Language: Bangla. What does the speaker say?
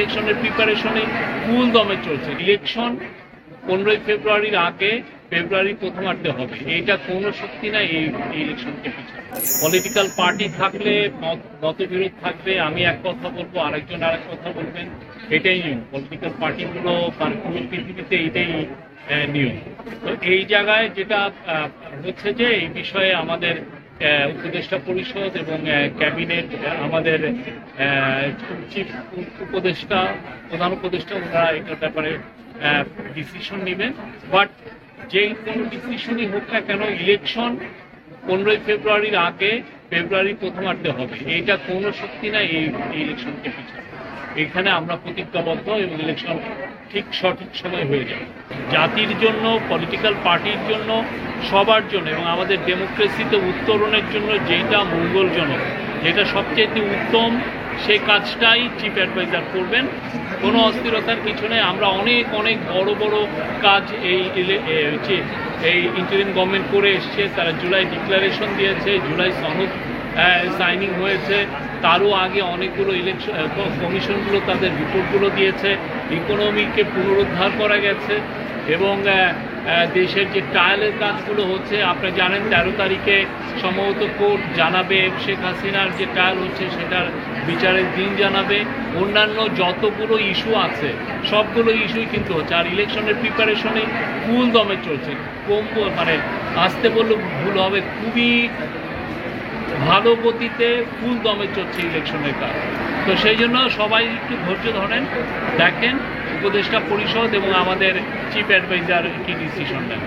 ইলেকশনের প্রিপারেশনে ফুল দমে চলছে। ইলেকশন 15ই ফেব্রুয়ারির আগে ফেব্রুয়ারির প্রথমার্ধে হবে, এইটা কোনো শক্তি নাই এই ইলেকশনকে পিছানো। পলিটিক্যাল পার্টি থাকলে মতবিরোধ থাকবে, আমি এক কথা বলবো, আরেকজন আরেক কথা বলবেন, এটাই নিয়ম। পলিটিক্যাল পার্টিগুলো পুরো পৃথিবীতে এইটাই নিয়ম। তো এই জায়গায় যেটা হচ্ছে যে এই বিষয়ে আমাদের উপদেষ্টা পরিষদ এবং ক্যাবিনেট, আমাদের চিফ উপদেষ্টা, প্রধান উপদেষ্টা, ওনারা এটার ব্যাপারে ডিসিশন নেবেন। বাট যে কোনো ডিসিশনই হোক না কেন, ইলেকশন 15ই ফেব্রুয়ারির আগে ফেব্রুয়ারির প্রথমার্ধে হবে, এইটা কোনো শক্তি নাই এই ইলেকশনকে পিছানো। এখানে আমরা প্রতিজ্ঞাবদ্ধ এবং ইলেকশন ঠিক সঠিক সময় হয়ে যাবে, জাতির জন্য, পলিটিক্যাল পার্টির জন্য, সবার জন্য, এবং আমাদের ডেমোক্রেসিতে উত্তরণের জন্য যেটা মঙ্গলজনক, যেটা সবচেয়ে উত্তম, সেই কাজটাই চিফ অ্যাডভাইজার করবেন। কোনো অস্থিরতার কিছু নেই। আমরা অনেক অনেক বড় বড় কাজ এই ইন্টারিম গভর্নমেন্ট করে এসছে। তারা জুলাই ডিক্লারেশন দিয়েছে, জুলাই সনদ সাইনিং হয়েছে, তারও আগে অনেকগুলো ইলেকশন কমিশনগুলো তাদের রিপোর্টগুলো দিয়েছে, ইকোনমিকে পুনরুদ্ধার করা গেছে, এবং দেশের যে ট্রায়ালের কাজগুলো হচ্ছে, আপনি জানেন 13 তারিখে সম্ভবত কোর্ট জানাবে শেখ হাসিনার যে ট্রায়াল হচ্ছে সেটার বিচারের দিন জানাবে। অন্যান্য যতগুলো ইস্যু আছে সবগুলো ইস্যুই কিন্তু হচ্ছে। আর ইলেকশনের প্রিপারেশনে ফুল দমে চলছে। মানে আসতে বললে ভুল হবে, খুবই ভালো গতিতে ফুল দমে চলছে ইলেকশনের কাজ। তো সেই জন্য সবাই একটু ধৈর্য ধরেন, দেখেন উপদেষ্টা পরিষদ এবং আমাদের চিফ অ্যাডভাইজার কি ডিসিশন নেন।